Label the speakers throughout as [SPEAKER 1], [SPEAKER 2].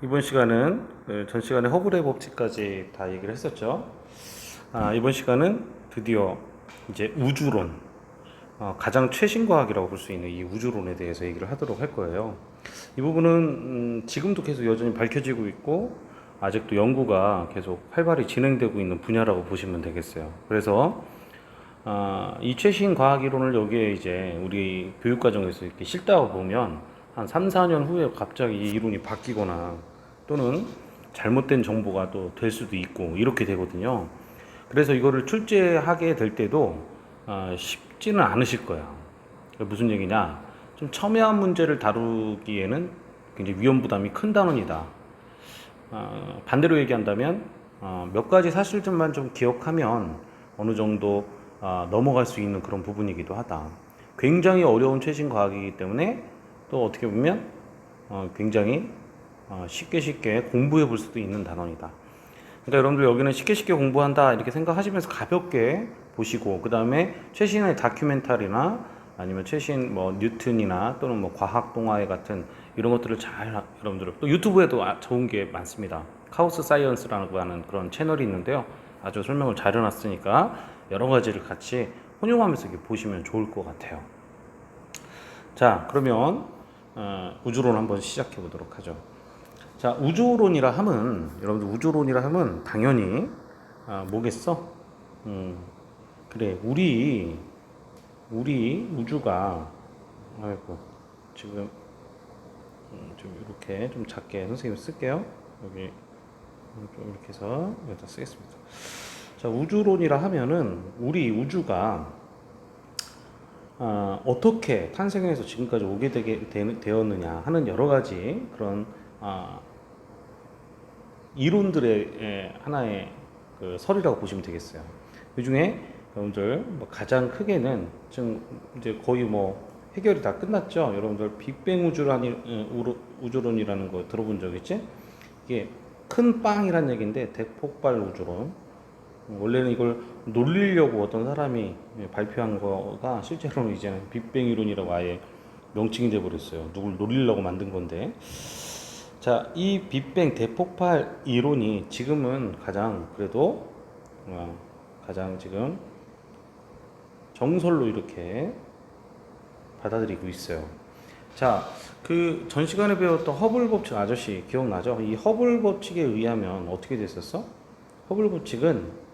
[SPEAKER 1] 이번 시간은 전 시간에 허블의 법칙까지 다 얘기를 했었죠. 이번 시간은 드디어 이제 우주론, 가장 최신 과학이라고 볼 수 있는 이 우주론에 대해서 얘기를 하도록 할 거예요. 이 부분은 지금도 계속 여전히 밝혀지고 있고 아직도 연구가 계속 활발히 진행되고 있는 분야라고 보시면 되겠어요. 그래서 이 최신 과학 이론을 여기에 이제 우리 교육 과정에서 이렇게 싣다가 보면 한 3, 4년 후에 갑자기 이 이론이 바뀌거나 또는 잘못된 정보가 또 될 수도 있고 이렇게 되거든요. 그래서 이거를 출제하게 될 때도 쉽지는 않으실 거야. 무슨 얘기냐? 좀 첨예한 문제를 다루기에는 굉장히 위험 부담이 큰 단원이다. 반대로 얘기한다면 몇 가지 사실들만 좀 기억하면 어느 정도 넘어갈 수 있는 그런 부분이기도 하다. 굉장히 어려운 최신 과학이기 때문에 또 어떻게 보면 굉장히 쉽게 공부해 볼 수도 있는 단원이다. 그러니까 여러분들 여기는 쉽게 공부한다 이렇게 생각하시면서 가볍게 보시고 그 다음에 최신의 다큐멘터리나 아니면 최신 뭐 뉴턴이나 또는 뭐 과학 동화회 같은 이런 것들을 잘 여러분들 또 유튜브에도 좋은 게 많습니다. 카오스 사이언스라고 하는 그런 채널이 있는데요. 아주 설명을 잘 해놨으니까 여러 가지를 같이 혼용하면서 이렇게 보시면 좋을 것 같아요. 자, 그러면 우주론 한번 시작해 보도록 하죠. 자, 우주론이라 함은 여러분들 우주론이라 함은 당연히 뭐겠어? 그래, 우리 우주가 아이고 지금 좀 이렇게 좀 작게 선생님 쓸게요. 여기 좀 이렇게 해서 여기다 쓰겠습니다. 자, 우주론이라 하면은 우리 우주가 어떻게 탄생해서 지금까지 오게 되었느냐 하는 여러 가지 그런 이론들의 하나의 그 설이라고 보시면 되겠어요. 그 중에 여러분들 뭐 가장 크게는 지금 이제 거의 뭐 해결이 다 끝났죠. 여러분들 빅뱅 우주론이라는 거 들어본 적 있지? 이게 큰 빵이란 얘기인데 대폭발 우주론. 원래는 이걸 놀리려고 어떤 사람이 발표한 거가 실제로는 이제는 빅뱅 이론이라고 아예 명칭이 돼 버렸어요. 누굴 놀리려고 만든 건데. 자, 이 빅뱅 대폭발 이론이 지금은 가장 그래도 가장 지금 정설로 이렇게 받아들이고 있어요. 자, 그 전 시간에 배웠던 허블 법칙 아저씨 기억나죠? 이 허블 법칙에 의하면 어떻게 됐었어? 허블 법칙은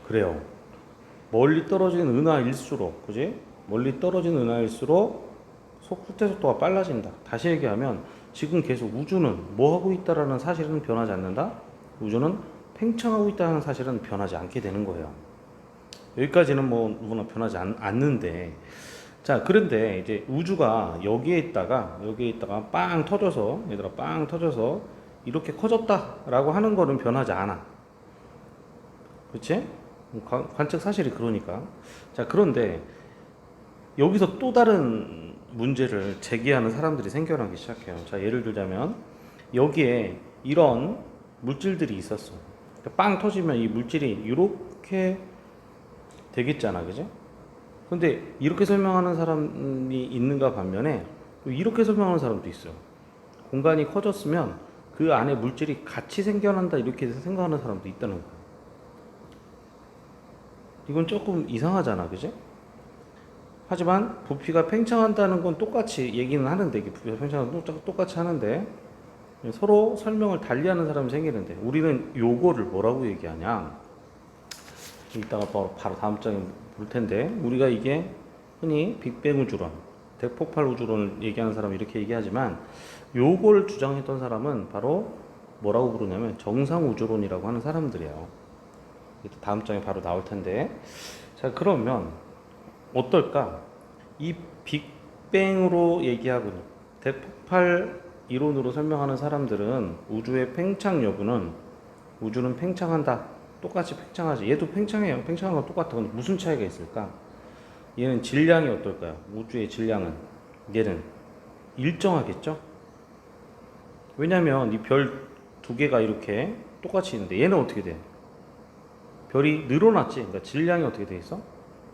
[SPEAKER 1] 그래요. 멀리 떨어진 은하일수록, 그지? 멀리 떨어진 은하일수록 후퇴 속도가 빨라진다. 다시 얘기하면 지금 계속 우주는 뭐 하고 있다라는 사실은 변하지 않는다. 우주는 팽창하고 있다는 사실은 변하지 않게 되는 거예요. 여기까지는 뭐 누구나 변하지 않는데, 자, 그런데 이제 우주가 여기에 있다가 빵 터져서 얘들아 빵 터져서 이렇게 커졌다라고 하는 거는 변하지 않아. 그렇지? 관측 사실이 그러니까. 자, 그런데 여기서 또 다른 문제를 제기하는 사람들이 생겨나기 시작해요. 자, 예를 들자면 여기에 이런 물질들이 있었어. 빵 터지면 이 물질이 이렇게 되겠잖아, 그죠? 근데 이렇게 설명하는 사람이 있는가 반면에 또 이렇게 설명하는 사람도 있어요. 공간이 커졌으면 그 안에 물질이 같이 생겨난다 이렇게 생각하는 사람도 있다는 거예요. 이건 조금 이상하잖아, 그죠? 하지만 부피가 팽창한다는 건 똑같이 얘기는 하는데, 이게 부피가 팽창하는 건 똑같이 하는데, 서로 설명을 달리하는 사람이 생기는데, 우리는 요거를 뭐라고 얘기하냐? 이따가 바로 다음 장에 볼 텐데, 우리가 이게 흔히 빅뱅 우주론, 대폭발 우주론을 얘기하는 사람은 이렇게 얘기하지만, 요걸 주장했던 사람은 바로 뭐라고 부르냐면 정상 우주론이라고 하는 사람들이에요. 다음 장에 바로 나올 텐데, 자, 그러면 어떨까? 이 빅뱅으로 얘기하고 대폭발 이론으로 설명하는 사람들은 우주의 팽창 여부는 우주는 팽창한다. 똑같이 팽창하지. 얘도 팽창해요. 팽창한 건 똑같아. 근데 무슨 차이가 있을까? 얘는 질량이 어떨까요? 우주의 질량은 얘는 일정하겠죠? 왜냐면 이 별 두 개가 이렇게 똑같이 있는데 얘는 어떻게 돼? 별이 늘어났지. 그러니까 질량이 어떻게 돼 있어?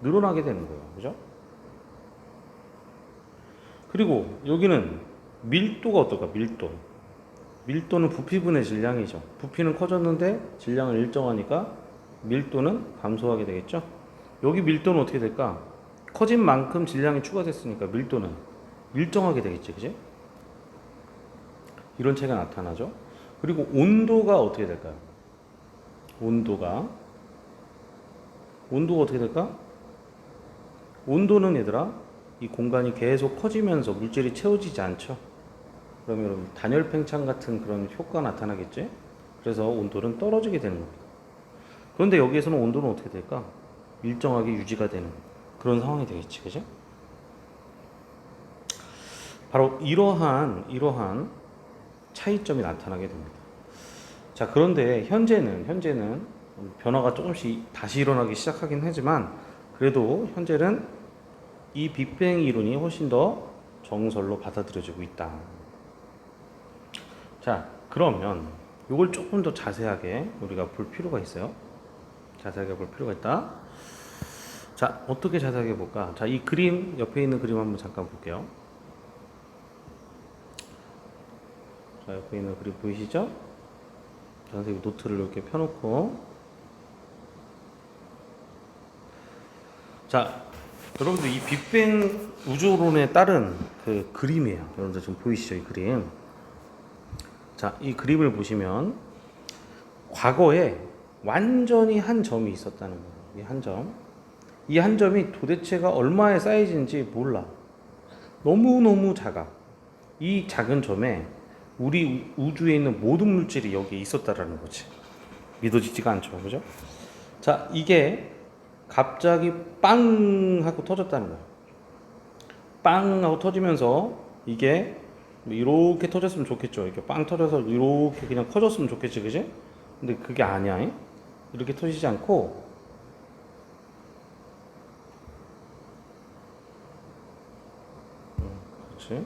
[SPEAKER 1] 늘어나게 되는 거예요. 그죠? 그리고 여기는 밀도가 어떨까? 밀도. 밀도는 부피분의 질량이죠. 부피는 커졌는데 질량을 일정하니까 밀도는 감소하게 되겠죠. 여기 밀도는 어떻게 될까? 커진 만큼 질량이 추가됐으니까 밀도는 일정하게 되겠지, 그지? 이런 차이가 나타나죠. 그리고 온도가 어떻게 될까요? 온도가 어떻게 될까? 온도는 얘들아, 이 공간이 계속 커지면서 물질이 채워지지 않죠. 그러면 단열 팽창 같은 그런 효과가 나타나겠지. 그래서 온도는 떨어지게 되는 겁니다. 그런데 여기에서는 온도는 어떻게 될까? 일정하게 유지가 되는 그런 상황이 되겠지, 그죠? 바로 이러한 차이점이 나타나게 됩니다. 자, 그런데 현재는 변화가 조금씩 다시 일어나기 시작하긴 하지만 그래도 현재는 이 빅뱅 이론이 훨씬 더 정설로 받아들여지고 있다. 자, 그러면 이걸 조금 더 자세하게 우리가 볼 필요가 있어요. 자세하게 볼 필요가 있다. 자, 어떻게 자세하게 볼까? 자, 이 그림, 옆에 있는 그림 한번 잠깐 볼게요. 자, 옆에 있는 그림 보이시죠? 선생님 노트를 이렇게 펴놓고. 자, 여러분들 이 빅뱅 우주론에 따른 그 그림이에요. 여러분들 지금 보이시죠? 이 그림. 자, 이 그림을 보시면 과거에 완전히 한 점이 있었다는 거예요. 이 한 점. 이 한 점이 도대체가 얼마의 사이즈인지 몰라. 너무너무 작아. 이 작은 점에 우리 우주에 있는 모든 물질이 여기에 있었다라는 거지. 믿어지지가 않죠. 그죠? 자, 이게 갑자기 빵 하고 터졌다는 거야. 빵 하고 터지면서 이게 이렇게 터졌으면 좋겠죠. 이렇게 빵 터져서 이렇게 그냥 커졌으면 좋겠지, 그지? 근데 그게 아니야. 이렇게 터지지 않고 그렇지?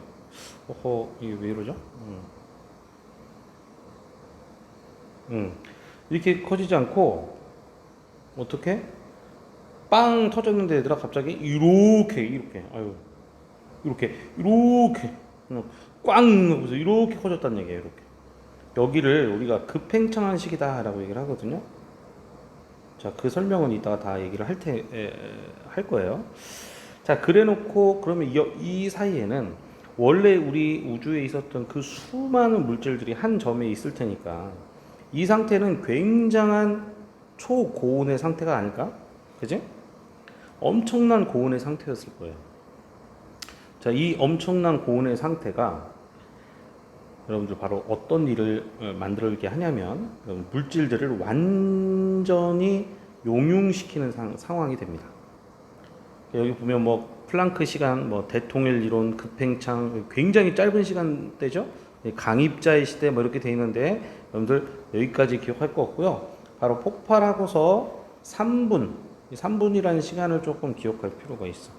[SPEAKER 1] 이게 왜 이러죠? 이렇게 커지지 않고 어떻게? 빵 터졌는데 얘들아 갑자기 이렇게 아유 이렇게 그냥 꽝 하고서 이렇게 커졌다는 얘기예요. 이렇게 여기를 우리가 급팽창한 시기다 라고 얘기를 하거든요. 자, 그 설명은 이따가 다 얘기를 할 거예요. 자, 그래 놓고 그러면 이 사이에는 원래 우리 우주에 있었던 그 수많은 물질들이 한 점에 있을 테니까 이 상태는 굉장한 초고온의 상태가 아닐까? 그지? 엄청난 고온의 상태였을 거예요. 자, 이 엄청난 고온의 상태가 여러분들 바로 어떤 일을 만들게 하냐면 물질들을 완전히 용융시키는 상황이 됩니다. 여기 보면 뭐 플랑크 시간, 뭐 대통일 이론, 급팽창 굉장히 짧은 시간대죠. 강입자의 시대 뭐 이렇게 돼 있는데 여러분들 여기까지 기억할 거 없고요. 바로 폭발하고서 3분이라는 시간을 조금 기억할 필요가 있어.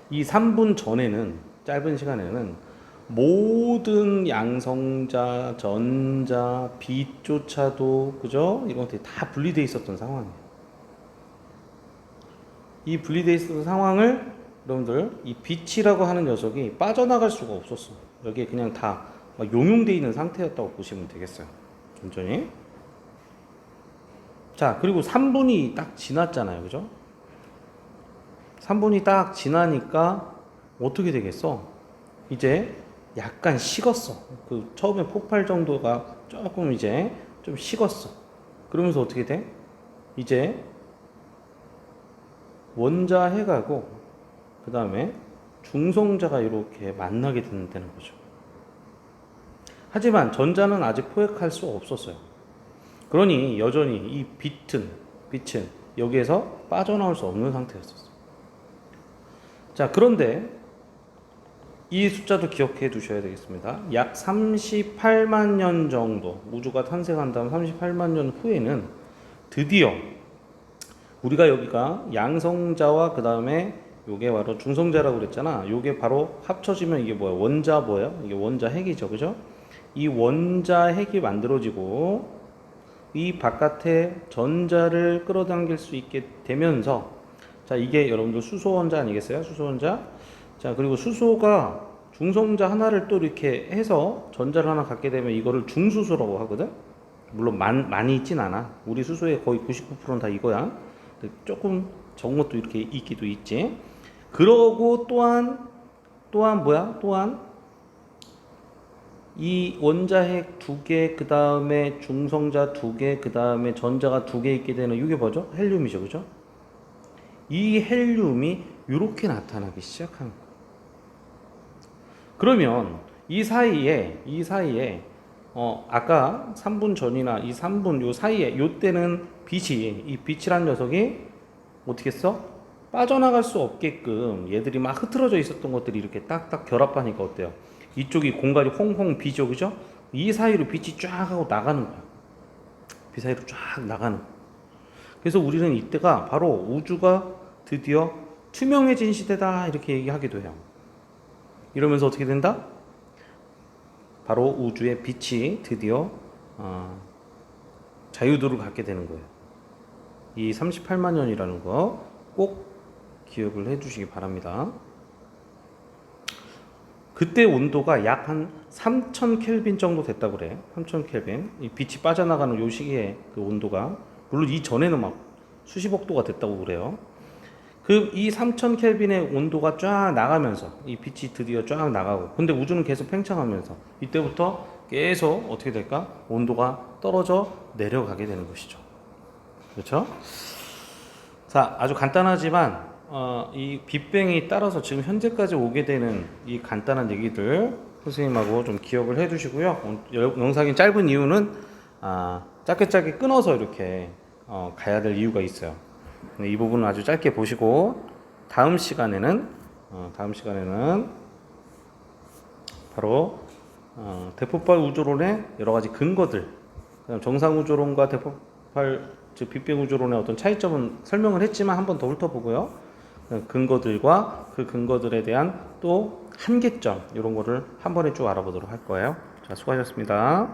[SPEAKER 1] 이 3분 전에는 짧은 시간에는 모든 양성자, 전자, 빛조차도 그죠? 이런 것들이 다 분리되어 있었던 상황이에요. 이 분리되어 있었던 상황을 여러분들 이 빛이라고 하는 녀석이 빠져나갈 수가 없었어. 여기에 그냥 다 용융되어 있는 상태였다고 보시면 되겠어요. 천천히. 자, 그리고 3분이 딱 지났잖아요. 그죠? 3분이 딱 지나니까 어떻게 되겠어? 이제 약간 식었어. 그 처음에 폭발 정도가 조금 이제 좀 식었어. 그러면서 어떻게 돼? 이제 원자핵하고 그 다음에 중성자가 이렇게 만나게 되는 거죠. 하지만 전자는 아직 포획할 수 없었어요. 그러니 여전히 이 빛은 여기에서 빠져나올 수 없는 상태였었어. 자, 그런데 이 숫자도 기억해 두셔야 되겠습니다. 약 38만 년 정도, 우주가 탄생한 다음 38만 년 후에는 드디어 우리가 여기가 양성자와 그 다음에 요게 바로 중성자라고 그랬잖아. 요게 바로 합쳐지면 이게 뭐야? 원자 뭐예요? 이게 원자핵이죠. 그죠? 이 원자핵이 만들어지고 이 바깥에 전자를 끌어당길 수 있게 되면서 자, 이게 여러분들 수소원자 아니겠어요? 수소원자. 자, 그리고 수소가 중성자 하나를 또 이렇게 해서 전자를 하나 갖게 되면 이거를 중수소라고 하거든. 물론 많이 있진 않아. 우리 수소의 거의 99%는 다 이거야. 근데 조금 적은 것도 이렇게 있기도 있지. 그러고 또한 이 원자핵 두 개, 그 다음에 중성자 두 개, 그 다음에 전자가 두 개 있게 되는 이게 뭐죠? 헬륨이죠, 그죠? 이 헬륨이 이렇게 나타나기 시작하는 거예요. 그러면 이 사이에 아까 3분 전이나 이 3분 요 사이에 요 때는 이 빛이란 녀석이 어떻게 했어? 빠져나갈 수 없게끔 얘들이 막 흐트러져 있었던 것들이 이렇게 딱딱 결합하니까 어때요? 이쪽이 공간이 홍홍 비죠, 그죠? 이 사이로 빛이 쫙 하고 나가는 거야. 빛 사이로 쫙 나가는 거야. 그래서 우리는 이때가 바로 우주가 드디어 투명해진 시대다 이렇게 얘기하기도 해요. 이러면서 어떻게 된다? 바로 우주의 빛이 드디어 자유도를 갖게 되는 거예요. 이 38만 년이라는 거 꼭 기억을 해주시기 바랍니다. 그때 온도가 약 한 3000 켈빈 정도 됐다고 그래. 3000 켈빈. 이 빛이 빠져나가는 요 시기에 그 온도가 물론 이 전에는 막 수십억 도가 됐다고 그래요. 그 이 3000 켈빈의 온도가 쫙 나가면서 이 빛이 드디어 쫙 나가고 근데 우주는 계속 팽창하면서 이때부터 계속 어떻게 될까? 온도가 떨어져 내려가게 되는 것이죠. 그렇죠? 자, 아주 간단하지만 이 빅뱅이 따라서 지금 현재까지 오게 되는 이 간단한 얘기들 선생님하고 좀 기억을 해 두시고요. 영상이 짧은 이유는 짧게 끊어서 이렇게 가야 될 이유가 있어요. 이 부분은 아주 짧게 보시고 다음 시간에는 바로 대폭발 우주론의 여러 가지 근거들, 정상 우주론과 대폭발 즉 빅뱅 우주론의 어떤 차이점은 설명을 했지만 한 번 더 훑어보고요. 근거들과 그 근거들에 대한 또 한계점 이런 거를 한 번에 쭉 알아보도록 할 거예요. 자, 수고하셨습니다.